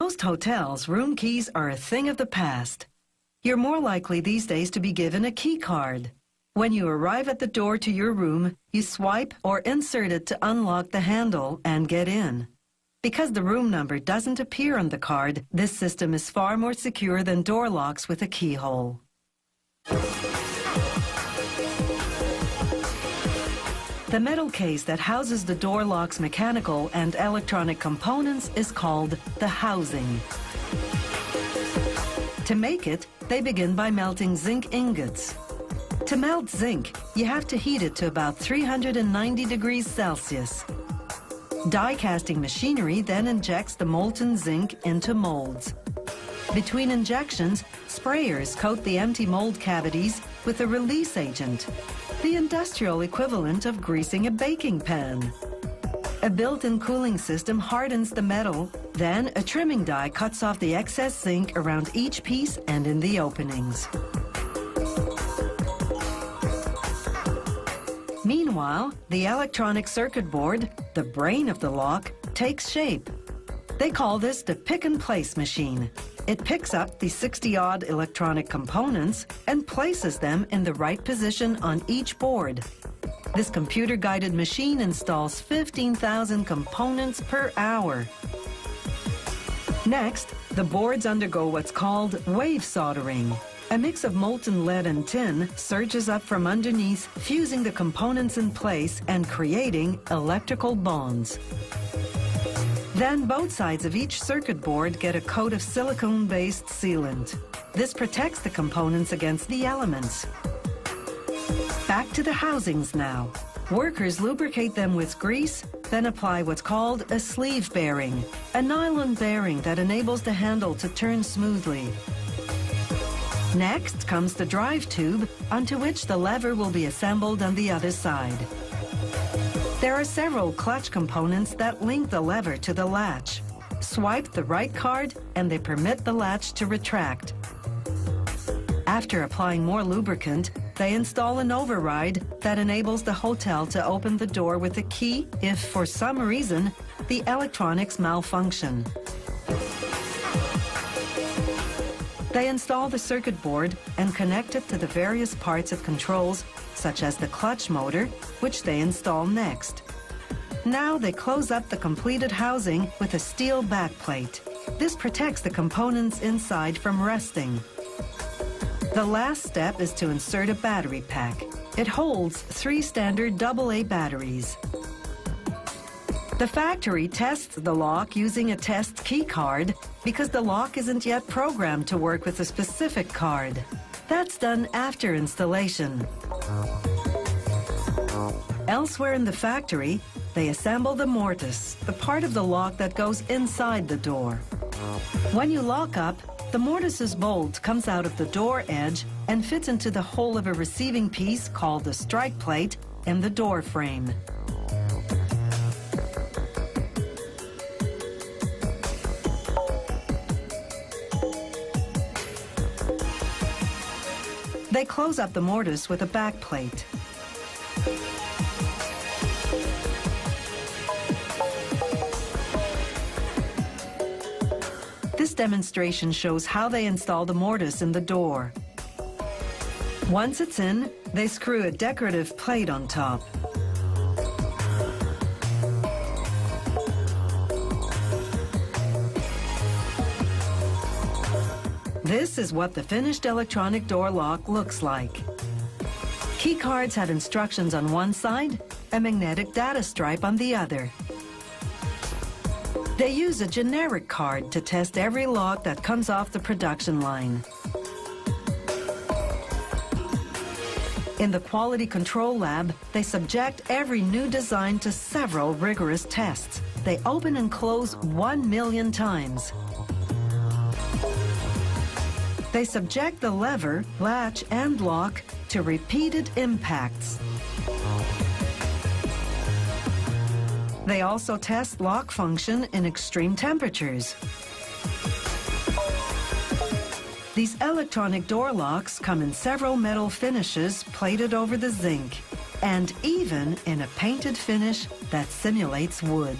most hotels, room keys are a thing of the past. You're more likely these days to be given a key card. When you arrive at the door to your room, you swipe or insert it to unlock the handle and get in. Because the room number doesn't appear on the card, this system is far more secure than door locks with a keyhole. The metal case that houses the door lock's mechanical and electronic components is called the housing. To make it, they begin by melting zinc ingots. To melt zinc, you have to heat it to about 390 degrees Celsius. Die casting machinery then injects the molten zinc into molds. Between injections, sprayers coat the empty mold cavities with a release agent, the industrial equivalent of greasing a baking pan. A built-in cooling system hardens the metal, then a trimming die cuts off the excess zinc around each piece and in the openings. Meanwhile, the electronic circuit board, the brain of the lock, takes shape. They call this the pick-and-place machine. It picks up the 60-odd electronic components and places them in the right position on each board. This computer-guided machine installs 15,000 components per hour. Next, the boards undergo what's called wave soldering. A mix of molten lead and tin surges up from underneath, fusing the components in place and creating electrical bonds. Then both sides of each circuit board get a coat of silicone-based sealant. This protects the components against the elements. Back to the housings now. Workers lubricate them with grease, then apply what's called a sleeve bearing, a nylon bearing that enables the handle to turn smoothly. Next comes the drive tube, onto which the lever will be assembled on the other side. There are several clutch components that link the lever to the latch. Swipe the right card and they permit the latch to retract. After applying more lubricant, they install an override that enables the hotel to open the door with a key if, for some reason, the electronics malfunction. They install the circuit board and connect it to the various parts of controls, such as the clutch motor, which they install next. Now they close up the completed housing with a steel backplate. This protects the components inside from rusting. The last step is to insert a battery pack. It holds 3 standard AA batteries. The factory tests the lock using a test key card because the lock isn't yet programmed to work with a specific card. That's done after installation. Elsewhere in the factory, they assemble the mortise, the part of the lock that goes inside the door. When you lock up, the mortise's bolt comes out of the door edge and fits into the hole of a receiving piece called the strike plate in the door frame. They close up the mortise with a back plate. This demonstration shows how they install the mortise in the door. Once it's in, they screw a decorative plate on top. This is what the finished electronic door lock looks like. Key cards have instructions on one side, a magnetic data stripe on the other. They use a generic card to test every lock that comes off the production line. In the quality control lab, they subject every new design to several rigorous tests. They open and close 1 million times. They subject the lever, latch, and lock to repeated impacts. They also test lock function in extreme temperatures. These electronic door locks come in several metal finishes plated over the zinc, and even in a painted finish that simulates wood.